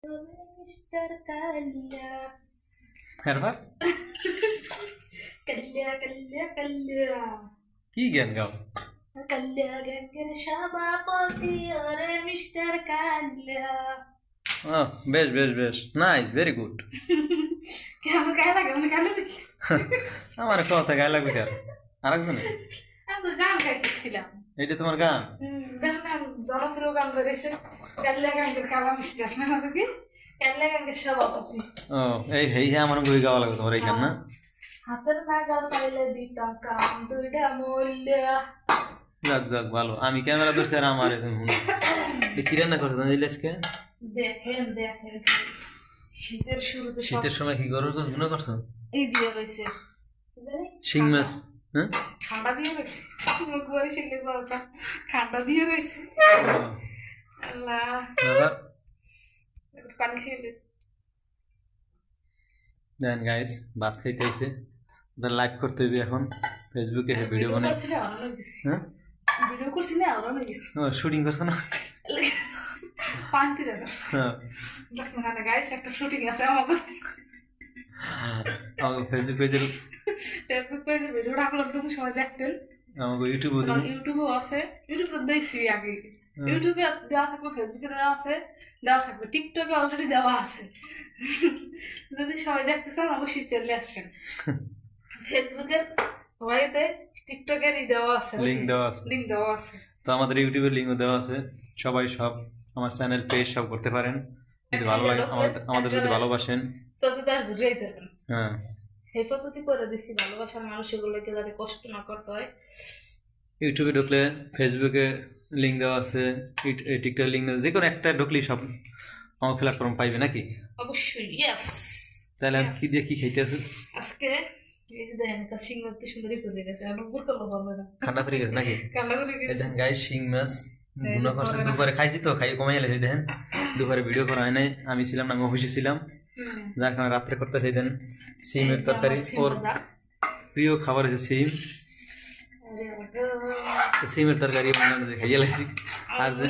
Mister কাল্লা এরপর কাল্লা কাল্লা কাল্লা কি গান গাও? কাল্লা গ্যাংয়ের সভাপতি ওরে মিস্টার কাল্লা। বেশ বেশ বেশ, নাইস, ভেরি গুড। কেমন গায়ে লাগে? আমি গান লিখি, আমার কথা গায়ে লাগবে কেন? আরেকজনে আমি তো গান গাইতেছিলাম। এইটা তোমার গান? দেখুন না, জনপ্রিয় গান বেরিয়েছে কাল্লা গ্যাংয়ের কালা মিস্টার না কি কাল্লা গ্যাংয়ের সভাপতি। ও এই হেই হ্যাঁ আমার বই গাওয়া লাগবে তোমার এই গান না? হাতের নাগাল পাইলে দিতাম কাম দুইটা মূল্য। যাক যাক ভালো, আমি ক্যামেরা ধরছি আর আমার কি রান্না করছো তুমি আজকে? দেখেন দেখেন, শীতের শুরুতে শীতের সময় কি গরুর গোশ গুলো করছো? এই দিয়ে রয়েছে শিং মাছ। হ্যাঁ ঠান্ডা দিয়ে রয়েছে, ঠান্ডা দিয়ে রয়েছে। আল্লাহ, পানি খেয়ে দেন গাইস, ভাত খাইতেছে, লাইভ করতে হবে এখন ফেসবুকে ভিডিও বানাই। হ্যাঁ ভিডিও করছি না, ওরা হয়ে গেছি শুটিং করছো না? পান্তি গাইস একটা শুটিং আছে আমাকে ফেসবুক পেজে ভিডিও আপলোড তুমি সবাই দেখবেন। আমাকে ইউটিউবেও আছে, ইউটিউবে দেখছি আগে, ইউটিউবে দেওয়া থাকবে, ফেসবুকে দেওয়া আছে, দেওয়া থাকবে, টিকটকে অলরেডি দেওয়া আছে। যদি সবাই দেখতে চান অবশ্যই চলে আসবেন। ফেসবুকের ভয়েতে টিকটকেরই দেওয়া আছে, লিংক দেওয়া আছে, লিংক দেওয়া আছে। তো আমাদের ইউটিউবের লিংকও দেওয়া আছে, সবাই সব আমার চ্যানেল পেজ সব করতে পারেন যদি ভালো লাগে, আমাদের যদি ভালোবাসেন। হ্যাঁ এই পদ্ধতি করে দিচ্ছি ভালোবাসার মানুষগুলোকে যাতে কষ্ট না করতে হয়। ইউটিউবে ঢুকলে ফেসবুকে লিঙ্ক দেওয়া আছে, টিকটক লিঙ্ক দেওয়া, যে কোনো একটা ঢুকলেই সব আমার প্ল্যাটফর্ম পাইবে নাকি? অবশ্যই, ইয়েস। তাহলে আমি কি দিয়ে কি খাইতে আছে আজকে? এই যে দেখেন একটা শিং মাছ কি সুন্দরই করে গেছে, আর উপর করলো পারবে না, ঠান্ডা পড়ে গেছে নাকি? ঠান্ডা করে গেছে। দেখেন গাইস, শিং মাছ গুনা করছে, দুপুরে খাইছি তো, খাই কমাই গেছে। দেখেন দুপুরে ভিডিও করা হয় নাই, আমি ছিলাম না, আমি অফিসে ছিলাম, যার কারণে রাত্রে করতেছি। দেন সিমের তরকারি, ওর প্রিয় খাবার হচ্ছে সিম, সিমের তরকারি খাইয়ে লাগছি। আর যে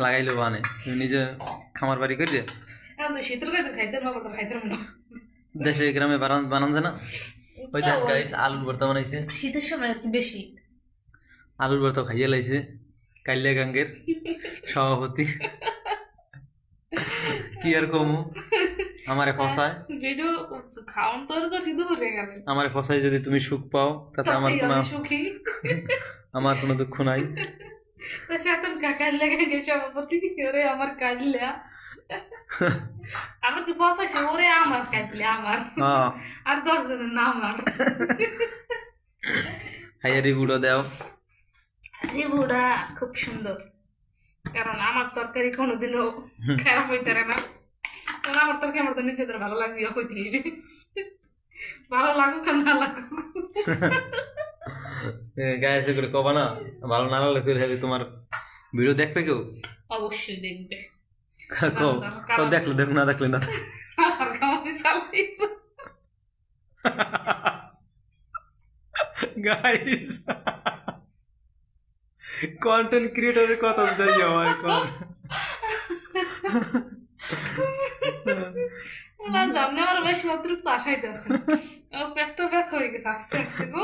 লাগাইলো বানে, তুমি নিজে খামার বাড়ি করি দেশে গ্রামে বানান যায় না। ওই দেন গাইস আলুর ভর্তা বানাইছে শীতের সময় আর কি বেশি, আলুর ভর্তা খাইয়ে লাইছে কাল্লা গাঙ্গের সভাপতি। কি আর কমু, আমারে ফসায় ভিডিও খাওয়ান তোর করছি দুপুরে গেলে, আমারে ফসায় যদি তুমি সুখ পাও তাতে আমার কোনো সুখী, আমার কোনো দুঃখ নাই। কাল্লা গাঙ্গের সভাপতি ওরে আমার কাল্লা, আমার কি ফসাইছে ওরে আমার কাল্লা, আমার আর 10 জনের না আমার। খাইয়া রিভিউটা দাও। রিভিউটা খুব সুন্দর, কারণ আমার তরকারি কোনোদিনও খারাপ হইতে পারে না, কারণ আমার তরকারি আমার তো নিজেদের ভালো লাগবে, হইতে ভালো লাগুক আর না লাগুক। গায়ে এসে করে কবা না, ভালো না লাগলে করে তোমার ভিডিও দেখবে কেউ? অবশ্যই দেখবে। দেখলে দেখ, না দেখলে না। গাইস কন্টেন্ট ক্রিয়েটরের কথা যাই আমার এখন সামনে আমার বেশি অতিরিক্ত আশাইতে আছে, পেটটা ব্যথা হয়ে গেছে আস্তে আস্তে গো।